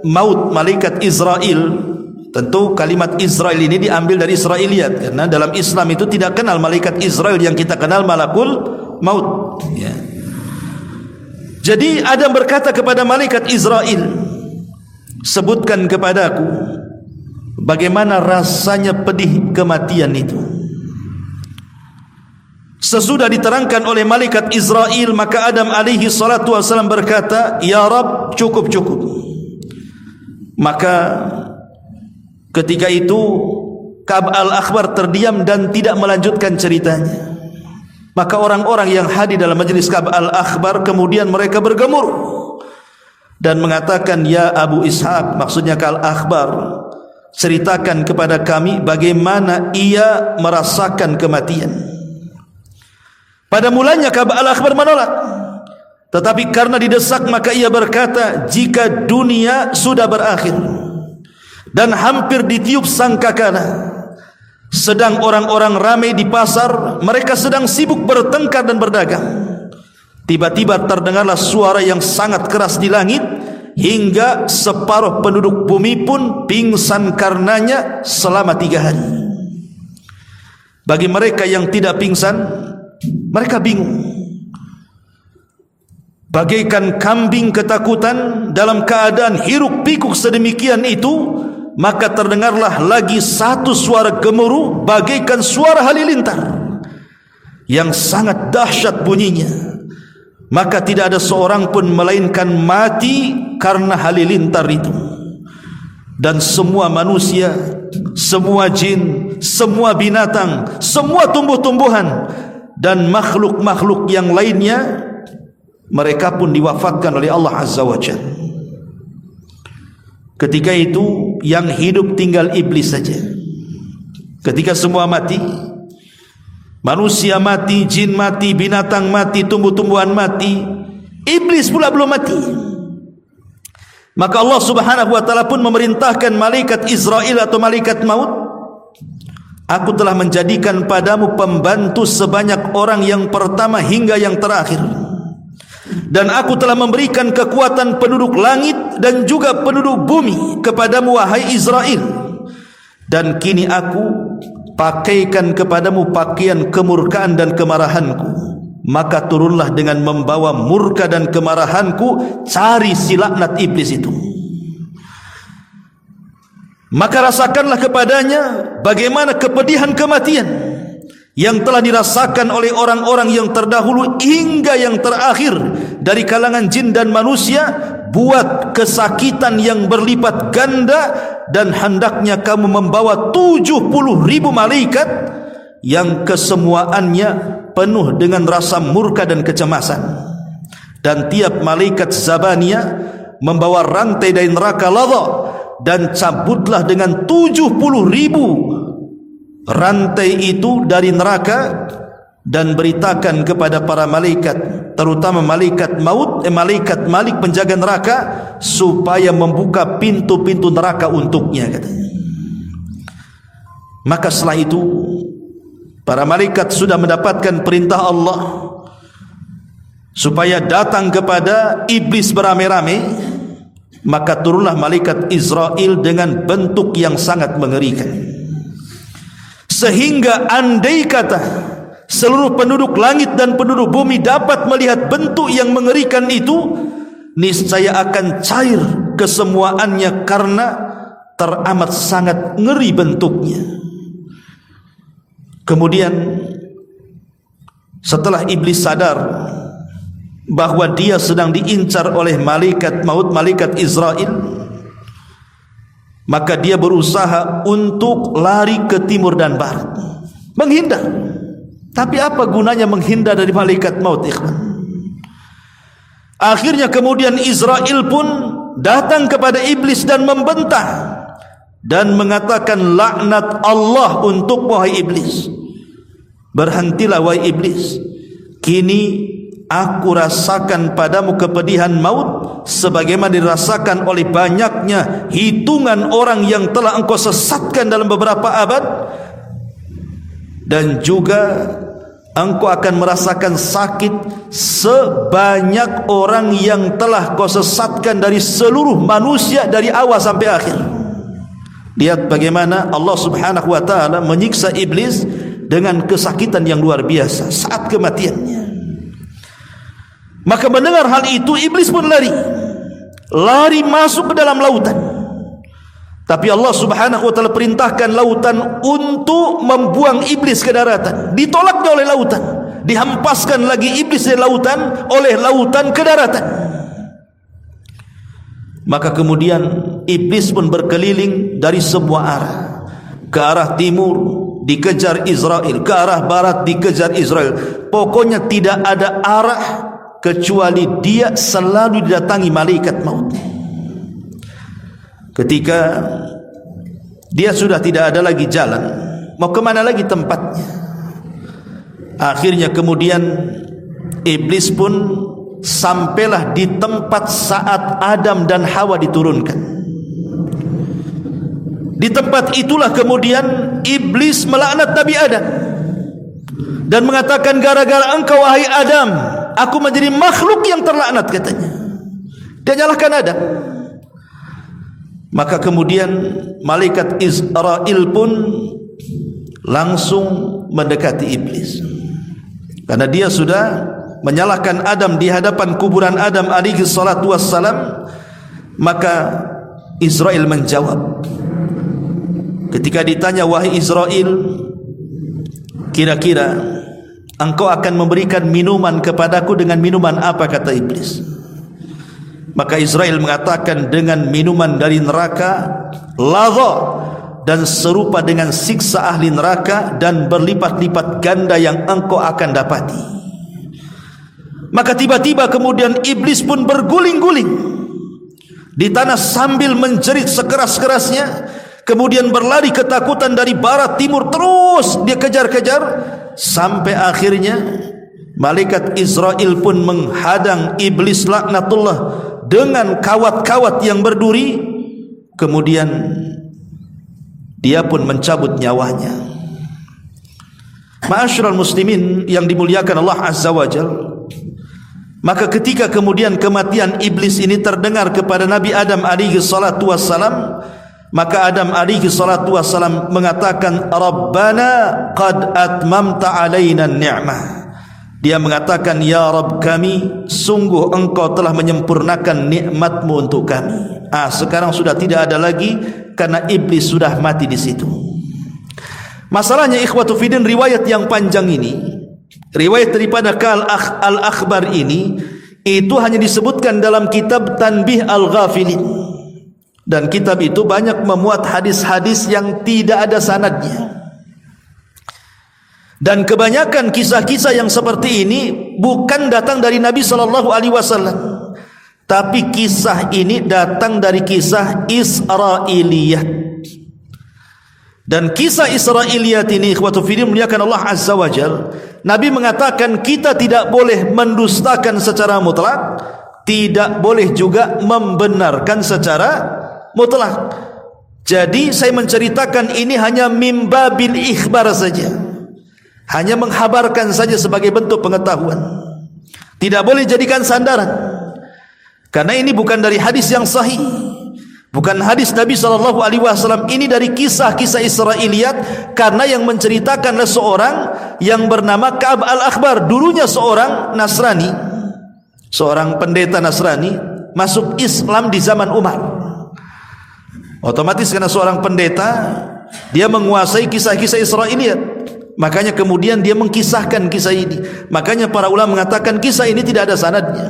maut, malaikat Israel. Tentu kalimat Israel ini diambil dari Israiliyat, karena dalam Islam itu tidak kenal malaikat Israel yang kita kenal malakul maut, ya. Jadi Adam berkata kepada malaikat Israel, sebutkan kepadaku bagaimana rasanya pedih kematian itu. Sesudah diterangkan oleh malaikat Israel, maka Adam alaihi salatu wasallam berkata, ya Rabb, cukup. Maka ketika itu Ka'ab al-Akhbar terdiam dan tidak melanjutkan ceritanya. Maka orang-orang yang hadir dalam majelis Ka'ab al-Akhbar kemudian mereka bergemuruh dan mengatakan, ya Abu Ishaq, maksudnya Ka'ab al-Akhbar, ceritakan kepada kami bagaimana ia merasakan kematian. Pada mulanya Ka'ab al-Akhbar menolak, tetapi karena didesak maka ia berkata, jika dunia sudah berakhir dan hampir ditiup sangkakala, sedang orang-orang ramai di pasar, mereka sedang sibuk bertengkar dan berdagang, tiba-tiba terdengarlah suara yang sangat keras di langit, hingga separuh penduduk bumi pun pingsan karenanya selama 3 hari. Bagi mereka yang tidak pingsan, mereka bingung, bagaikan kambing ketakutan dalam keadaan hiruk pikuk sedemikian itu. Maka terdengarlah lagi satu suara gemuruh bagaikan suara halilintar yang sangat dahsyat bunyinya. Maka tidak ada seorang pun melainkan mati karena halilintar itu. Dan semua manusia, semua jin, semua binatang, semua tumbuh-tumbuhan dan makhluk-makhluk yang lainnya, mereka pun diwafatkan oleh Allah Azza wa Jalla. Ketika itu yang hidup tinggal iblis saja. Ketika semua mati, manusia mati, jin mati, binatang mati, tumbuh-tumbuhan mati, iblis pula belum mati. Maka Allah Subhanahu wa taala pun memerintahkan malaikat Israel atau malaikat maut, aku telah menjadikan padamu pembantu sebanyak orang yang pertama hingga yang terakhir. Dan aku telah memberikan kekuatan penduduk langit dan juga penduduk bumi kepadamu, wahai Israel. Dan kini aku pakaikan kepadamu pakaian kemurkaan dan kemarahanku. Maka turunlah dengan membawa murka dan kemarahanku, cari si laknat iblis itu. Maka rasakanlah kepadanya bagaimana kepedihan kematian yang telah dirasakan oleh orang-orang yang terdahulu hingga yang terakhir dari kalangan jin dan manusia, buat kesakitan yang berlipat ganda, dan hendaknya kamu membawa 70.000 malaikat yang kesemuaannya penuh dengan rasa murka dan kecemasan. Dan tiap malaikat Zabania membawa rantai dari neraka Ladha, dan cabutlah dengan 70.000 rantai itu dari neraka, dan beritakan kepada para malaikat, terutama malaikat maut, malaikat Malik penjaga neraka, supaya membuka pintu-pintu neraka untuknya, katanya. Maka setelah itu para malaikat sudah mendapatkan perintah Allah supaya datang kepada iblis beramai-ramai. Maka turunlah malaikat Israel dengan bentuk yang sangat mengerikan, sehingga andai kata seluruh penduduk langit dan penduduk bumi dapat melihat bentuk yang mengerikan itu, niscaya akan cair kesemuaannya karena teramat sangat ngeri bentuknya. Kemudian setelah iblis sadar bahwa dia sedang diincar oleh malaikat maut, malaikat Israel, maka dia berusaha untuk lari ke timur dan barat, menghindar. Tapi apa gunanya menghindar dari malaikat maut, ikhwan? Akhirnya kemudian Israel pun datang kepada iblis dan membantah dan mengatakan, laknat Allah untuk wahai iblis. Berhentilah wahai iblis, kini aku rasakan padamu kepedihan maut sebagaimana dirasakan oleh banyaknya hitungan orang yang telah engkau sesatkan dalam beberapa abad, dan juga engkau akan merasakan sakit sebanyak orang yang telah kau sesatkan dari seluruh manusia dari awal sampai akhir. Lihat bagaimana Allah Subhanahu wa taala menyiksa iblis dengan kesakitan yang luar biasa saat kematiannya. Maka mendengar hal itu, iblis pun lari masuk ke dalam lautan. Tapi Allah Subhanahu wa taala perintahkan lautan untuk membuang iblis ke daratan. Ditolaknya oleh lautan, dihempaskan lagi iblis dari lautan oleh lautan ke daratan. Maka kemudian iblis pun berkeliling dari semua arah. Ke arah timur dikejar Israel, ke arah barat dikejar Israel. Pokoknya tidak ada arah kecuali dia selalu didatangi malaikat maut. Ketika dia sudah tidak ada lagi jalan, mau kemana lagi tempatnya, akhirnya kemudian iblis pun sampailah di tempat saat Adam dan Hawa diturunkan. Di tempat itulah kemudian iblis melaknat Nabi Adam dan mengatakan, gara-gara engkau wahai Adam, aku menjadi makhluk yang terlaknat, katanya. Dia nyalahkan Adam. Maka kemudian malaikat Israel pun langsung mendekati iblis, karena dia sudah menyalahkan Adam di hadapan kuburan Adam alaihi salatu wassalam. Maka Israel menjawab. Ketika ditanya, wahai Israel, kira-kira engkau akan memberikan minuman kepadaku dengan minuman apa, kata iblis. Maka Israel mengatakan, dengan minuman dari neraka Ladha, dan serupa dengan siksa ahli neraka dan berlipat-lipat ganda yang engkau akan dapati. Maka tiba-tiba kemudian iblis pun berguling-guling di tanah sambil menjerit sekeras-kerasnya, kemudian berlari ketakutan dari barat timur, terus dia kejar-kejar sampai akhirnya malaikat Israel pun menghadang iblis laknatullah dengan kawat-kawat yang berduri. Kemudian dia pun mencabut nyawanya. Ma'asyiral muslimin yang dimuliakan Allah Azza wa Jalla, maka ketika kemudian kematian iblis ini terdengar kepada Nabi Adam alaihi salatu wassalam, maka Adam alaihi salatu wassalam mengatakan, Rabbana qad atmamta alaina ni'mah. Dia mengatakan, ya Rabb kami, sungguh engkau telah menyempurnakan nikmatmu untuk kami. Sekarang sudah tidak ada lagi, karena iblis sudah mati di situ. Masalahnya ikhwatu fiddin, riwayat yang panjang ini, riwayat daripada Al-Akhbar ini Itu hanya disebutkan dalam kitab Tanbih Al-Ghafilin, dan kitab itu banyak memuat hadis-hadis yang tidak ada sanadnya. Dan kebanyakan kisah-kisah yang seperti ini bukan datang dari Nabi SAW, tapi kisah ini datang dari kisah Israiliyat. Dan kisah Israiliyat ini, ikhwatu fillah, muliakan Allah Azza wa Jalla, Nabi mengatakan kita tidak boleh mendustakan secara mutlak, tidak boleh juga membenarkan secara mutlak. Jadi saya menceritakan ini hanya mimbabil ikhbar saja, hanya menghabarkan saja sebagai bentuk pengetahuan. Tidak boleh jadikan sandaran, karena ini bukan dari hadis yang sahih, bukan hadis Nabi SAW. Ini dari kisah-kisah Israiliyat, karena yang menceritakanlah seorang yang bernama Ka'ab al-Akhbar. Dulunya seorang Nasrani, seorang pendeta Nasrani, masuk Islam di zaman Umar. Otomatis karena seorang pendeta, dia menguasai kisah-kisah Israiliyat, makanya kemudian dia mengkisahkan kisah ini. Makanya para ulama mengatakan kisah ini tidak ada sanadnya.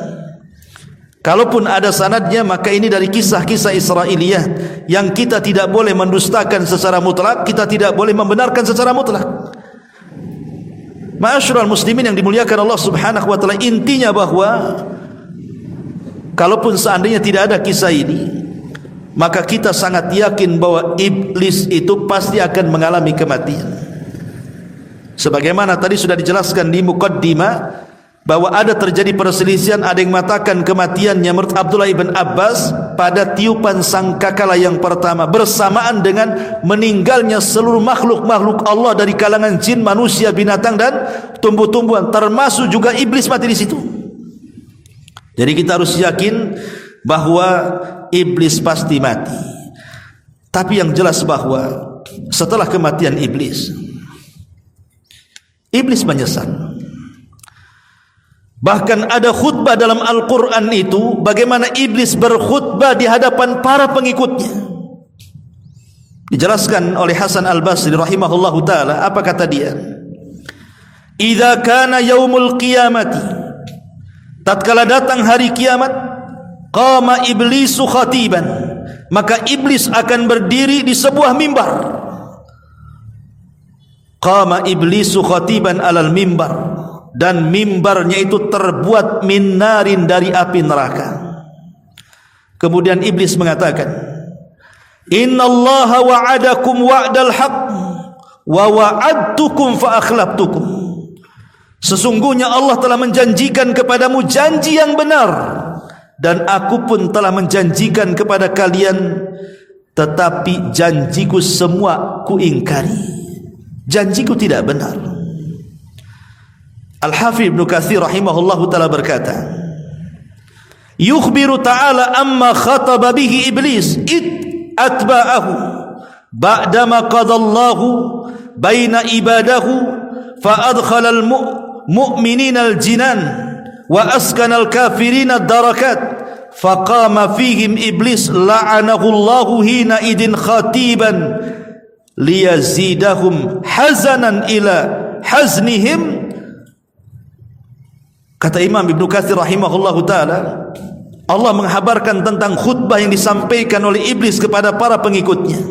Kalaupun ada sanadnya, maka ini dari kisah-kisah Israiliyat yang kita tidak boleh mendustakan secara mutlak, kita tidak boleh membenarkan secara mutlak. Ma'asyiral muslimin yang dimuliakan Allah Subhanahu wa taala, intinya bahwa kalaupun seandainya tidak ada kisah ini, maka kita sangat yakin bahwa iblis itu pasti akan mengalami kematian. Sebagaimana tadi sudah dijelaskan di muqaddimah bahwa ada terjadi perselisihan, ada yang mengatakan kematiannya menurut Abdullah ibn Abbas pada tiupan sangkakala yang pertama, bersamaan dengan meninggalnya seluruh makhluk-makhluk Allah dari kalangan jin, manusia, binatang dan tumbuh-tumbuhan, termasuk juga iblis mati di situ. Jadi kita harus yakin bahwa iblis pasti mati. Tapi yang jelas bahwa setelah kematian iblis menyesal. Bahkan ada khutbah dalam Al-Quran itu, bagaimana iblis berkhutbah di hadapan para pengikutnya. Dijelaskan oleh Hasan Al-Basri rahimahullahu ta'ala, apa kata dia? Idza kana yaumul qiyamati, tatkala datang hari kiamat, qama iblisu khatiban, maka iblis akan berdiri di sebuah mimbar. Qama iblisu khatiban alal mimbar, dan mimbarnya itu terbuat min narin, dari api neraka. Kemudian iblis mengatakan, innallaha wa'adakum wa'dal haqq wa wa'adtukum fa akhlaftukum. Sesungguhnya Allah telah menjanjikan kepadamu janji yang benar, dan aku pun telah menjanjikan kepada kalian, tetapi janjiku semua kuingkari. Janjiku tidak benar. Al-Hafidz Ibnu Katsir rahimahullahu ta'ala berkata, yukhbiru ta'ala amma khataba bihi iblis atba'ahu ba'dama qadallahu baina ibadahu fa adkhala al-mu'minina al-jinan wa askana al-kafirina ad-darakat fa qama fihim iblis la'anahu Allahu hina idin khatiban liyazidahum hazanan ila haznihim. Kata Imam Ibnu Katsir rahimahullahu ta'ala, Allah menghabarkan tentang khutbah yang disampaikan oleh iblis kepada para pengikutnya,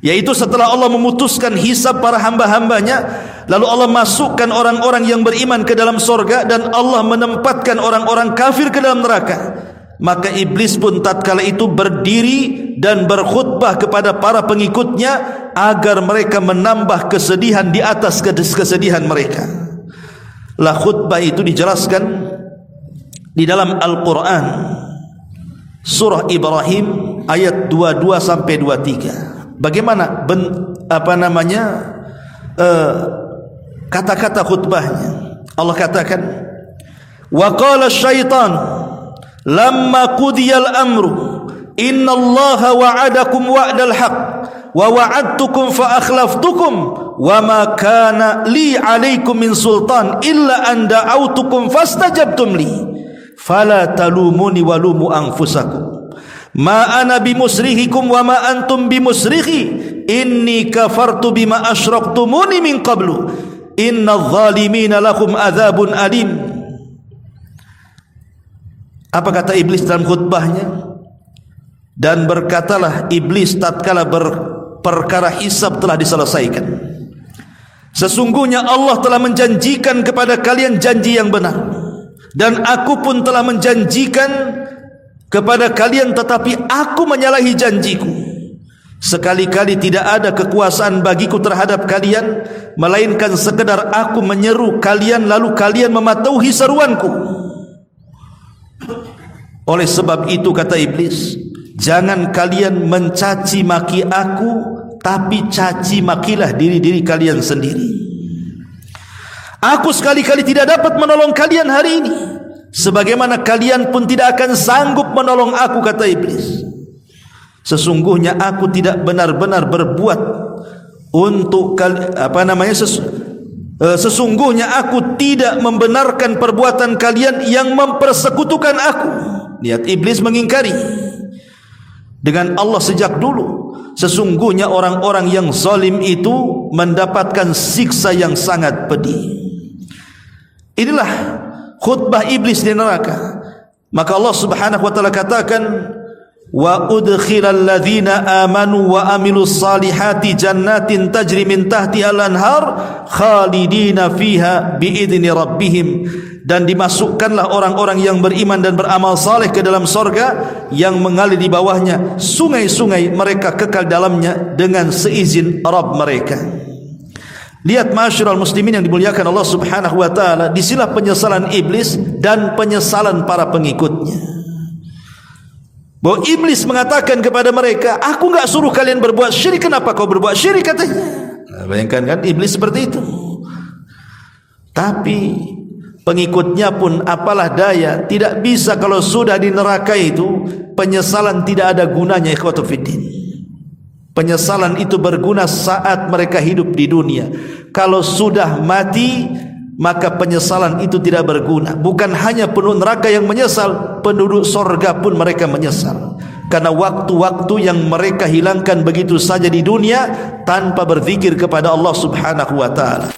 yaitu setelah Allah memutuskan hisab para hamba-hambanya, lalu Allah masukkan orang-orang yang beriman ke dalam surga, dan Allah menempatkan orang-orang kafir ke dalam neraka. Maka iblis pun tatkala itu berdiri dan berkhutbah kepada para pengikutnya agar mereka menambah kesedihan di atas kesedihan mereka. Lah khutbah itu dijelaskan di dalam Al-Quran, surah Ibrahim ayat 22 sampai 23. Bagaimana kata-kata khutbahnya? Allah katakan, wa qala syaitan lamma qudiyal amru innallaha wa'adakum wa'dal haqq wa wa'adtukum fa akhlaftukum wa ma kana li 'alaikum min sultan illa an da'autukum fastajabtum li fala talumuni walumu anfusakum ma ana bimusrihikum wa ma antum bimusrikhi inni kafartu bima asyraktumuni min qablu innadh dhalimina lahum adzabun alim. Apa kata iblis dalam khutbahnya? Dan berkatalah iblis tatkala perkara hisab telah diselesaikan, sesungguhnya Allah telah menjanjikan kepada kalian janji yang benar, dan aku pun telah menjanjikan kepada kalian, tetapi aku menyalahi janjiku. Sekali-kali tidak ada kekuasaan bagiku terhadap kalian, melainkan sekedar aku menyeru kalian lalu kalian mematuhi seruanku. Oleh sebab itu kata iblis, jangan kalian mencaci maki aku, tapi caci makilah diri-diri kalian sendiri. Aku sekali-kali tidak dapat menolong kalian hari ini, sebagaimana kalian pun tidak akan sanggup menolong aku, kata iblis. Sesungguhnya aku tidak benar-benar berbuat untuk sesungguhnya aku tidak membenarkan perbuatan kalian yang mempersekutukan aku. Lihat, iblis mengingkari dengan Allah sejak dulu. Sesungguhnya orang-orang yang zalim itu mendapatkan siksa yang sangat pedih. Inilah khutbah iblis di neraka. Maka Allah Subhanahu wa taala katakan, wa udkhilal ladzina amanu wa amilus salihati jannatin tajri min tahtiha al-anhar khalidina fiha biidzni rabbihim, dan dimasukkanlah orang-orang yang beriman dan beramal saleh ke dalam sorga yang mengalir di bawahnya sungai-sungai, mereka kekal dalamnya dengan seizin Rabb mereka. Lihat ma'asyiral muslimin yang dimuliakan Allah Subhanahu wa taala, disinilah penyesalan iblis dan penyesalan para pengikutnya. Bahwa iblis mengatakan kepada mereka, aku enggak suruh kalian berbuat syirik, kenapa kau berbuat syirik, katanya. Nah, bayangkan kan iblis seperti itu. Tapi pengikutnya pun apalah daya, tidak bisa. Kalau sudah di neraka itu, penyesalan tidak ada gunanya, ikhwatu fiddin. Penyesalan itu berguna saat mereka hidup di dunia. Kalau sudah mati, maka penyesalan itu tidak berguna. Bukan hanya penduduk neraka yang menyesal, penduduk sorga pun mereka menyesal, karena waktu-waktu yang mereka hilangkan begitu saja di dunia tanpa berzikir kepada Allah Subhanahu wa ta'ala.